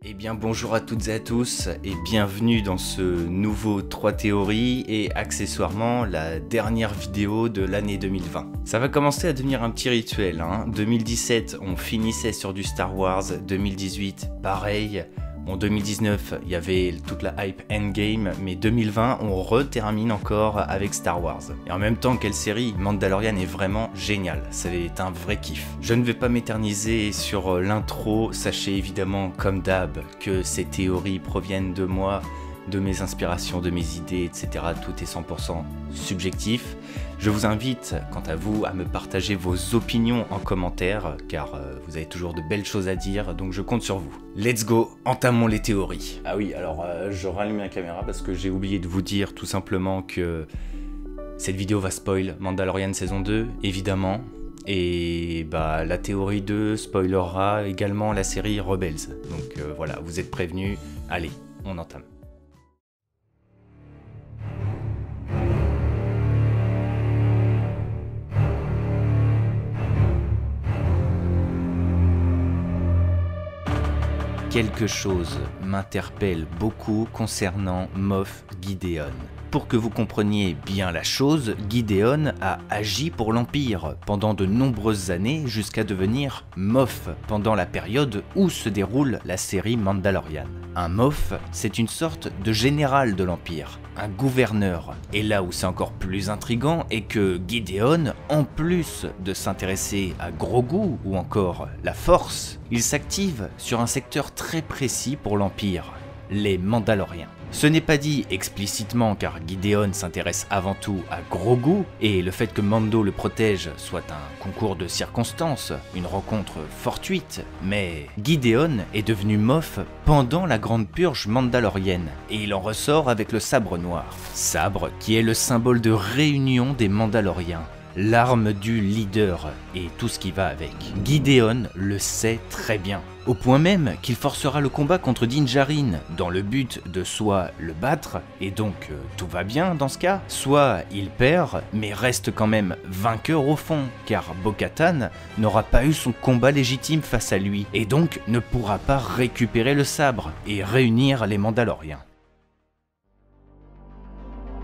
Eh bien bonjour à toutes et à tous et bienvenue dans ce nouveau 3 théories et accessoirement la dernière vidéo de l'année 2020. Ça va commencer à devenir un petit rituel, hein. 2017 on finissait sur du Star Wars, 2018 pareil. En 2019, il y avait toute la hype Endgame, mais 2020, on retermine encore avec Star Wars. Et en même temps, quelle série, Mandalorian est vraiment génial, c'est un vrai kiff. Je ne vais pas m'éterniser sur l'intro, sachez évidemment, comme d'hab, que ces théories proviennent de moi, de mes inspirations, de mes idées, etc. Tout est 100% subjectif. Je vous invite, quant à vous, à me partager vos opinions en commentaire, car vous avez toujours de belles choses à dire, donc je compte sur vous. Let's go, entamons les théories. Ah oui, alors je rallume la caméra parce que j'ai oublié de vous dire tout simplement que cette vidéo va spoil Mandalorian saison 2, évidemment. Et bah la théorie 2 spoilera également la série Rebels. Donc voilà, vous êtes prévenus, allez, on entame. Quelque chose m'interpelle beaucoup concernant Moff Gideon. Pour que vous compreniez bien la chose, Gideon a agi pour l'Empire pendant de nombreuses années jusqu'à devenir Moff pendant la période où se déroule la série Mandalorian. Un Moff, c'est une sorte de général de l'Empire, un gouverneur. Et là où c'est encore plus intriguant est que Gideon, en plus de s'intéresser à Grogu ou encore la Force, il s'active sur un secteur très précis pour l'Empire, les Mandaloriens. Ce n'est pas dit explicitement car Gideon s'intéresse avant tout à Grogu et le fait que Mando le protège soit un concours de circonstances, une rencontre fortuite, mais Gideon est devenu Moff pendant la grande purge mandalorienne et il en ressort avec le sabre noir. Sabre qui est le symbole de réunion des Mandaloriens. L'arme du leader et tout ce qui va avec. Gideon le sait très bien, au point même qu'il forcera le combat contre Din Djarin dans le but de soit le battre, et donc tout va bien dans ce cas, soit il perd mais reste quand même vainqueur au fond, car Bo-Katan n'aura pas eu son combat légitime face à lui, et donc ne pourra pas récupérer le sabre et réunir les Mandaloriens.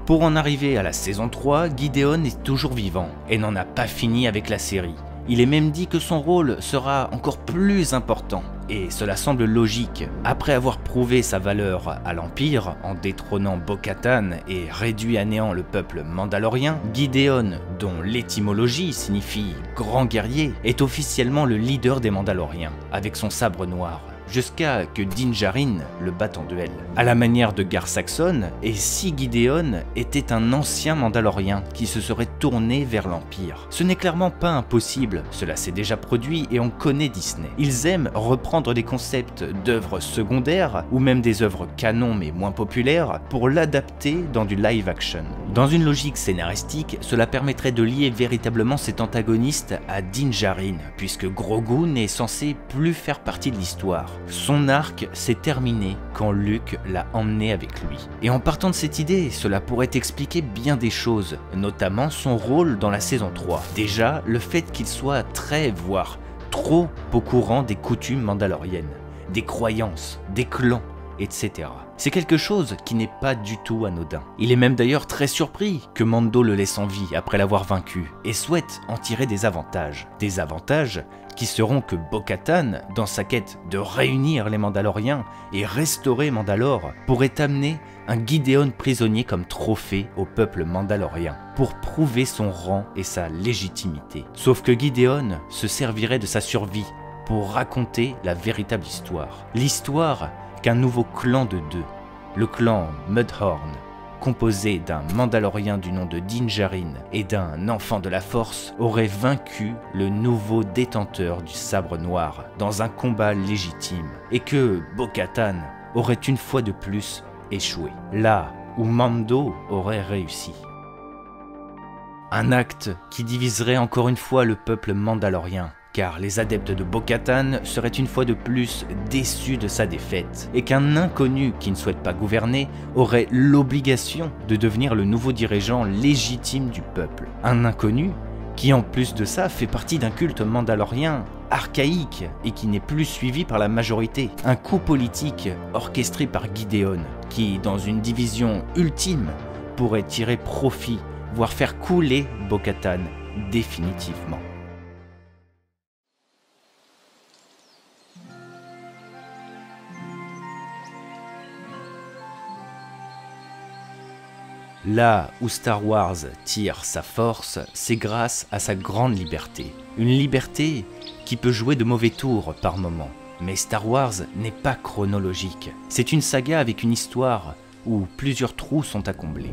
Pour en arriver à la saison 3, Gideon est toujours vivant et n'en a pas fini avec la série. Il est même dit que son rôle sera encore plus important, et cela semble logique. Après avoir prouvé sa valeur à l'Empire en détrônant Bo-Katan et réduit à néant le peuple mandalorien, Gideon, dont l'étymologie signifie grand guerrier, est officiellement le leader des Mandaloriens, avec son sabre noir. Jusqu'à que Din Djarin le batte en duel, à la manière de Gar Saxon, et si Gideon était un ancien Mandalorien qui se serait tourné vers l'Empire. Ce n'est clairement pas impossible, cela s'est déjà produit et on connaît Disney. Ils aiment reprendre des concepts d'œuvres secondaires, ou même des œuvres canon mais moins populaires, pour l'adapter dans du live action. Dans une logique scénaristique, cela permettrait de lier véritablement cet antagoniste à Din Djarin, puisque Grogu n'est censé plus faire partie de l'histoire. Son arc s'est terminé quand Luke l'a emmené avec lui. Et en partant de cette idée, cela pourrait expliquer bien des choses, notamment son rôle dans la saison 3. Déjà, le fait qu'il soit très, voire trop au courant des coutumes mandaloriennes, des croyances, des clans, etc. C'est quelque chose qui n'est pas du tout anodin. Il est même d'ailleurs très surpris que Mando le laisse en vie après l'avoir vaincu et souhaite en tirer des avantages. Des avantages qui seront que Bo-Katan, dans sa quête de réunir les Mandaloriens et restaurer Mandalore, pourrait amener un Gideon prisonnier comme trophée au peuple mandalorien, pour prouver son rang et sa légitimité. Sauf que Gideon se servirait de sa survie pour raconter la véritable histoire. L'histoire qu'un nouveau clan de deux, le clan Mudhorn, composé d'un Mandalorien du nom de Din Djarin et d'un enfant de la Force, aurait vaincu le nouveau détenteur du sabre noir dans un combat légitime, et que Bo-Katan aurait une fois de plus échoué, là où Mando aurait réussi. Un acte qui diviserait encore une fois le peuple mandalorien, car les adeptes de Bo-Katan seraient une fois de plus déçus de sa défaite, et qu'un inconnu qui ne souhaite pas gouverner aurait l'obligation de devenir le nouveau dirigeant légitime du peuple. Un inconnu qui en plus de ça fait partie d'un culte mandalorien archaïque et qui n'est plus suivi par la majorité. Un coup politique orchestré par Gideon, qui, dans une division ultime, pourrait tirer profit, voire faire couler Bo-Katan définitivement. Là où Star Wars tire sa force, c'est grâce à sa grande liberté. Une liberté qui peut jouer de mauvais tours par moments. Mais Star Wars n'est pas chronologique. C'est une saga avec une histoire où plusieurs trous sont à combler.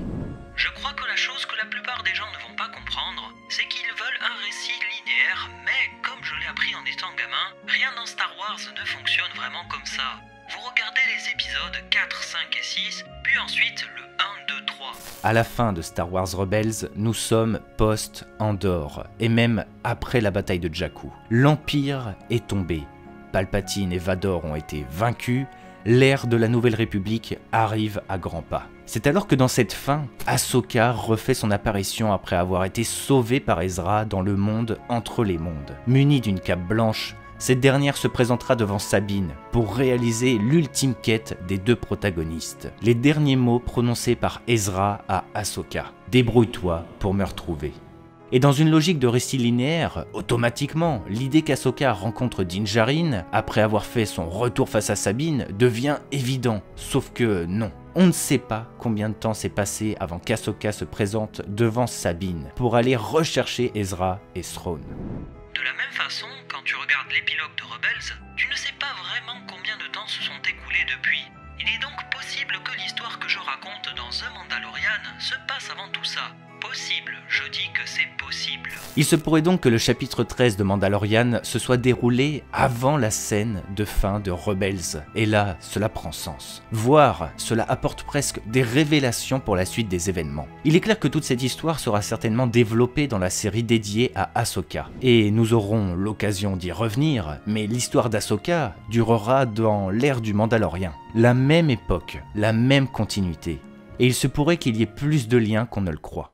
Je crois que la chose que la plupart des gens ne vont pas comprendre, c'est qu'ils veulent un récit linéaire, mais comme je l'ai appris en étant gamin, rien dans Star Wars ne fonctionne vraiment comme ça. Vous regardez les épisodes 4, 5 et 6, puis ensuite le 1, 2, 3. À la fin de Star Wars Rebels, nous sommes post-Andor, et même après la bataille de Jakku. L'Empire est tombé, Palpatine et Vador ont été vaincus, l'ère de la Nouvelle République arrive à grands pas. C'est alors que dans cette fin, Ahsoka refait son apparition après avoir été sauvée par Ezra dans le monde entre les mondes. Munie d'une cape blanche, cette dernière se présentera devant Sabine pour réaliser l'ultime quête des deux protagonistes. Les derniers mots prononcés par Ezra à Ahsoka. « Débrouille-toi pour me retrouver ». Et dans une logique de récit linéaire, automatiquement, l'idée qu'Ahsoka rencontre Din Djarin, après avoir fait son retour face à Sabine, devient évident. Sauf que non. On ne sait pas combien de temps s'est passé avant qu'Ahsoka se présente devant Sabine pour aller rechercher Ezra et Thrawn. De la même façon, quand tu regardes l'épilogue de Rebels, tu ne sais pas vraiment combien de temps se sont écoulés depuis. Il est donc possible que l'histoire que je raconte dans The Mandalorian se passe avant tout ça. Possible, je dis que c'est possible. Il se pourrait donc que le chapitre 13 de Mandalorian se soit déroulé avant la scène de fin de Rebels, et là, cela prend sens. Voire, cela apporte presque des révélations pour la suite des événements. Il est clair que toute cette histoire sera certainement développée dans la série dédiée à Ahsoka, et nous aurons l'occasion d'y revenir, mais l'histoire d'Ahsoka durera dans l'ère du Mandalorien. La même époque, la même continuité, et il se pourrait qu'il y ait plus de liens qu'on ne le croit.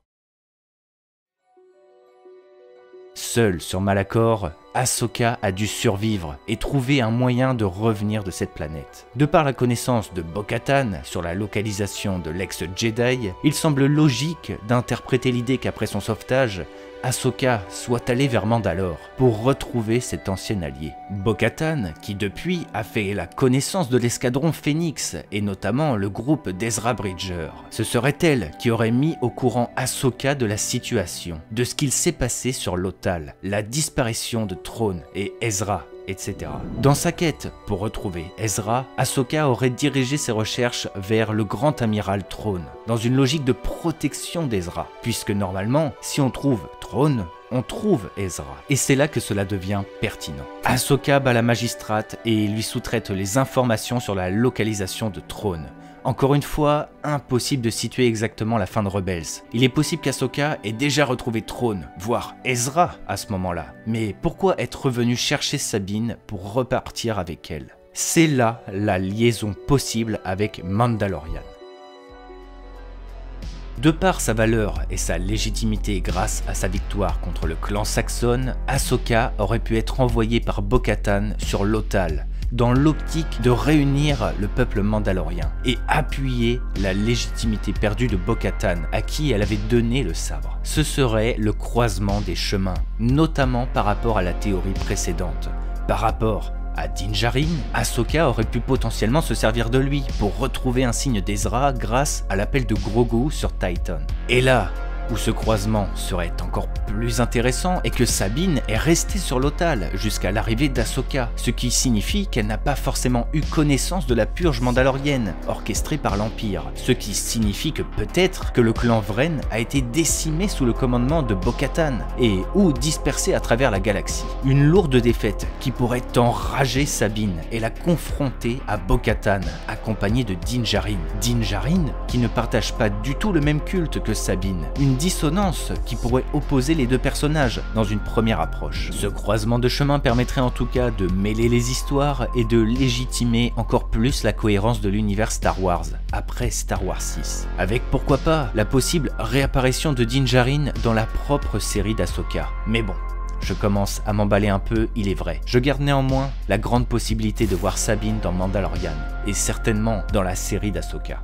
Seule sur Malachor, Ahsoka a dû survivre et trouver un moyen de revenir de cette planète. De par la connaissance de Bo-Katan sur la localisation de l'ex-Jedi, il semble logique d'interpréter l'idée qu'après son sauvetage, Ahsoka soit allée vers Mandalore pour retrouver cet ancien allié. Bo-Katan, qui depuis a fait la connaissance de l'escadron Phoenix et notamment le groupe d'Ezra Bridger. Ce serait elle qui aurait mis au courant Ahsoka de la situation, de ce qu'il s'est passé sur Lothal, la disparition de Thrawn et Ezra, etc. Dans sa quête pour retrouver Ezra, Ahsoka aurait dirigé ses recherches vers le grand amiral Thrawn, dans une logique de protection d'Ezra, puisque normalement, si on trouve Thrawn, on trouve Ezra. Et c'est là que cela devient pertinent. Ahsoka bat la magistrate et lui sous-traite les informations sur la localisation de Thrawn. Encore une fois, impossible de situer exactement la fin de Rebels. Il est possible qu'Ahsoka ait déjà retrouvé Thrawn, voire Ezra à ce moment-là. Mais pourquoi être revenu chercher Sabine pour repartir avec elle? C'est là la liaison possible avec Mandalorian. De par sa valeur et sa légitimité grâce à sa victoire contre le clan saxon, Ahsoka aurait pu être envoyée par Bo-Katan sur Lothal, dans l'optique de réunir le peuple mandalorien et appuyer la légitimité perdue de Bo-Katan, à qui elle avait donné le sabre. Ce serait le croisement des chemins, notamment par rapport à la théorie précédente. Par rapport à Din Djarin, Ahsoka aurait pu potentiellement se servir de lui pour retrouver un signe d'Ezra grâce à l'appel de Grogu sur Titan. Et là où ce croisement serait encore plus intéressant est que Sabine est restée sur Lothal jusqu'à l'arrivée d'Ahsoka, ce qui signifie qu'elle n'a pas forcément eu connaissance de la purge mandalorienne orchestrée par l'Empire, ce qui signifie que peut-être que le clan Vren a été décimé sous le commandement de Bo-Katan et ou dispersé à travers la galaxie. Une lourde défaite qui pourrait enrager Sabine et la confronter à Bo-Katan, accompagnée de Din Djarin. Din Djarin qui ne partage pas du tout le même culte que Sabine, une dissonance qui pourrait opposer les deux personnages dans une première approche. Ce croisement de chemin permettrait en tout cas de mêler les histoires et de légitimer encore plus la cohérence de l'univers Star Wars après Star Wars 6, avec pourquoi pas la possible réapparition de Din Djarin dans la propre série d'Ahsoka. Mais bon, je commence à m'emballer un peu, il est vrai. Je garde néanmoins la grande possibilité de voir Sabine dans Mandalorian, et certainement dans la série d'Ahsoka.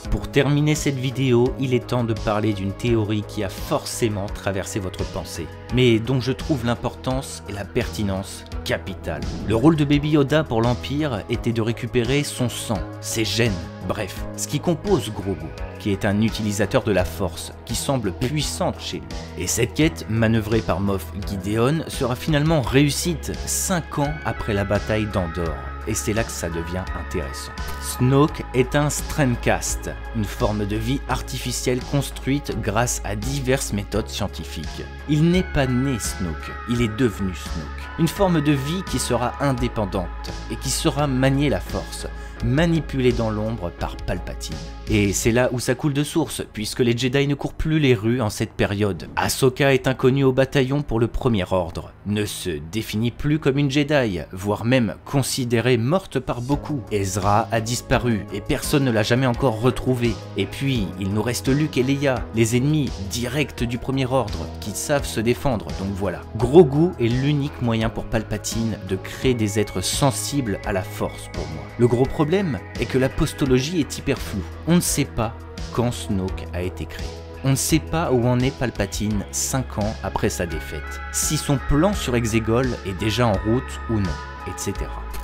Pour terminer cette vidéo, il est temps de parler d'une théorie qui a forcément traversé votre pensée, mais dont je trouve l'importance et la pertinence capitale. Le rôle de Baby Yoda pour l'Empire était de récupérer son sang, ses gènes, bref, ce qui compose Grogu, qui est un utilisateur de la Force, qui semble puissante chez lui. Et cette quête, manœuvrée par Moff Gideon, sera finalement réussite 5 ans après la bataille d'Andorre. Et c'est là que ça devient intéressant. Snoke est un Strandcast, une forme de vie artificielle construite grâce à diverses méthodes scientifiques. Il n'est pas né Snoke, il est devenu Snoke. Une forme de vie qui sera indépendante et qui saura manier la Force, manipulée dans l'ombre par Palpatine. Et c'est là où ça coule de source, puisque les Jedi ne courent plus les rues en cette période. Ahsoka est inconnue au bataillon pour le Premier Ordre, ne se définit plus comme une Jedi, voire même considérée morte par beaucoup. Ezra a disparu et personne ne l'a jamais encore retrouvée. Et puis, il nous reste Luke et Leia, les ennemis directs du Premier Ordre, qui savent se défendre, donc voilà. Grogu est l'unique moyen pour Palpatine de créer des êtres sensibles à la Force pour moi. Le gros problème est que la postologie est hyper floue. On ne sait pas quand Snoke a été créé. On ne sait pas où en est Palpatine 5 ans après sa défaite. Si son plan sur Exegol est déjà en route ou non, etc.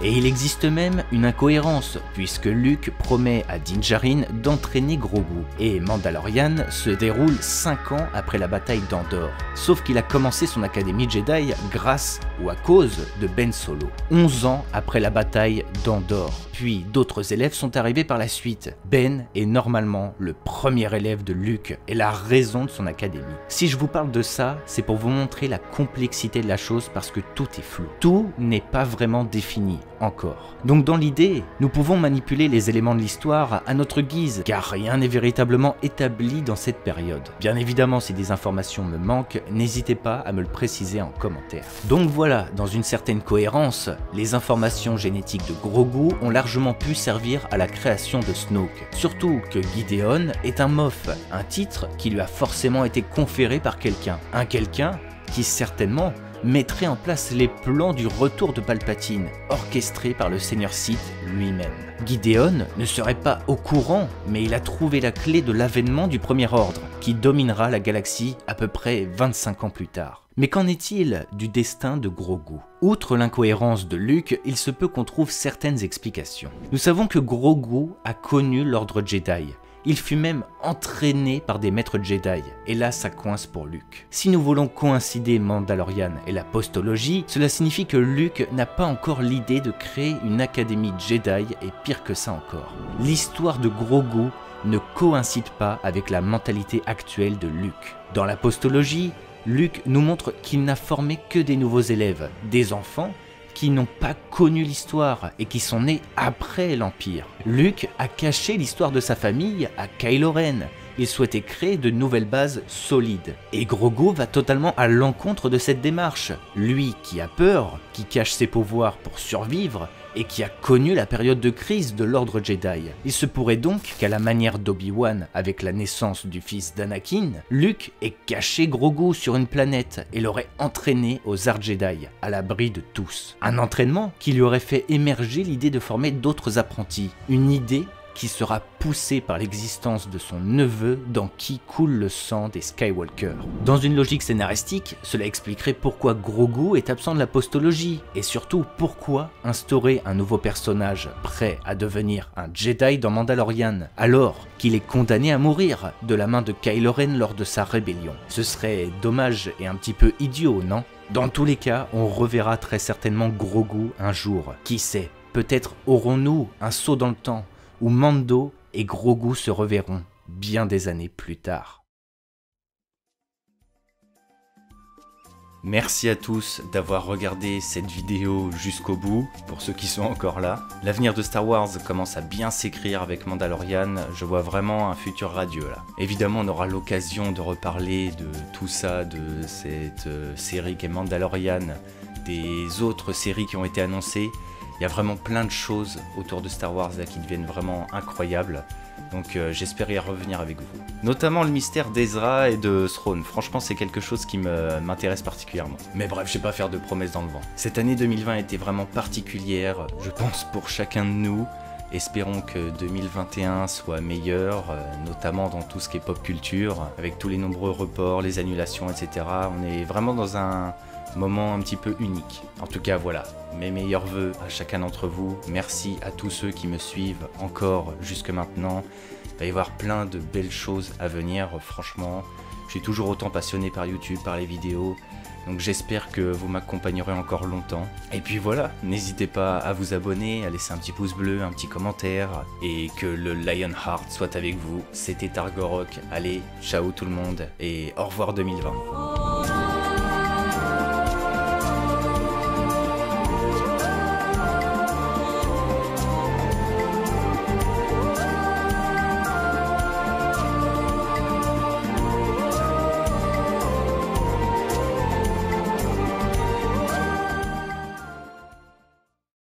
Et il existe même une incohérence, puisque Luke promet à Din Djarin d'entraîner Grogu, et Mandalorian se déroule 5 ans après la bataille d'Andorre. Sauf qu'il a commencé son académie Jedi grâce ou à cause de Ben Solo, 11 ans après la bataille d'Andorre. Puis d'autres élèves sont arrivés par la suite. Ben est normalement le premier élève de Luke et la raison de son académie. Si je vous parle de ça, c'est pour vous montrer la complexité de la chose parce que tout est flou. Tout n'est pas vraiment défini encore. Donc dans l'idée, nous pouvons manipuler les éléments de l'histoire à notre guise, car rien n'est véritablement établi dans cette période. Bien évidemment, si des informations me manquent, n'hésitez pas à me le préciser en commentaire. Donc voilà, dans une certaine cohérence, les informations génétiques de Grogu ont largement pu servir à la création de Snoke. Surtout que Gideon est un Moff, un titre qui lui a forcément été conféré par quelqu'un. Un quelqu'un qui certainement mettrait en place les plans du retour de Palpatine, orchestré par le Seigneur Sith lui-même. Gideon ne serait pas au courant, mais il a trouvé la clé de l'avènement du Premier Ordre, qui dominera la galaxie à peu près 25 ans plus tard. Mais qu'en est-il du destin de Grogu? Outre l'incohérence de Luke, il se peut qu'on trouve certaines explications. Nous savons que Grogu a connu l'ordre Jedi. Il fut même entraîné par des maîtres Jedi, et là ça coince pour Luke. Si nous voulons coïncider Mandalorian et la postologie, cela signifie que Luke n'a pas encore l'idée de créer une académie Jedi, et pire que ça encore. L'histoire de Grogu ne coïncide pas avec la mentalité actuelle de Luke. Dans la postologie, Luke nous montre qu'il n'a formé que des nouveaux élèves, des enfants, qui n'ont pas connu l'histoire et qui sont nés après l'Empire. Luke a caché l'histoire de sa famille à Kylo Ren. Il souhaitait créer de nouvelles bases solides. Et Grogu va totalement à l'encontre de cette démarche. Lui qui a peur, qui cache ses pouvoirs pour survivre, et qui a connu la période de crise de l'ordre Jedi. Il se pourrait donc qu'à la manière d'Obi-Wan avec la naissance du fils d'Anakin, Luke ait caché Grogu sur une planète et l'aurait entraîné aux arts Jedi, à l'abri de tous. Un entraînement qui lui aurait fait émerger l'idée de former d'autres apprentis, une idée qui sera poussé par l'existence de son neveu dans qui coule le sang des Skywalker. Dans une logique scénaristique, cela expliquerait pourquoi Grogu est absent de la postologie, et surtout pourquoi instaurer un nouveau personnage prêt à devenir un Jedi dans Mandalorian, alors qu'il est condamné à mourir de la main de Kylo Ren lors de sa rébellion. Ce serait dommage et un petit peu idiot, non? Dans tous les cas, on reverra très certainement Grogu un jour. Qui sait? Peut-être aurons-nous un saut dans le temps où Mando et Grogu se reverront bien des années plus tard. Merci à tous d'avoir regardé cette vidéo jusqu'au bout, pour ceux qui sont encore là. L'avenir de Star Wars commence à bien s'écrire avec Mandalorian, je vois vraiment un futur radieux là. Évidemment on aura l'occasion de reparler de tout ça, de cette série qu'est Mandalorian, des autres séries qui ont été annoncées. Il y a vraiment plein de choses autour de Star Wars là, qui deviennent vraiment incroyables. Donc j'espère y revenir avec vous. Notamment le mystère d'Ezra et de Thrawn. Franchement c'est quelque chose qui m'intéresse particulièrement. Mais bref, je vais pas faire de promesses dans le vent. Cette année 2020 était vraiment particulière, je pense pour chacun de nous. Espérons que 2021 soit meilleur, notamment dans tout ce qui est pop culture, avec tous les nombreux reports, les annulations, etc. On est vraiment dans un moment un petit peu unique. En tout cas voilà, mes meilleurs vœux à chacun d'entre vous. Merci à tous ceux qui me suivent encore jusque maintenant. Il va y avoir plein de belles choses à venir, franchement. Je suis toujours autant passionné par YouTube, par les vidéos. Donc j'espère que vous m'accompagnerez encore longtemps. Et puis voilà, n'hésitez pas à vous abonner, à laisser un petit pouce bleu, un petit commentaire. Et que le Lionheart soit avec vous. C'était Targorok. Allez, ciao tout le monde et au revoir 2020.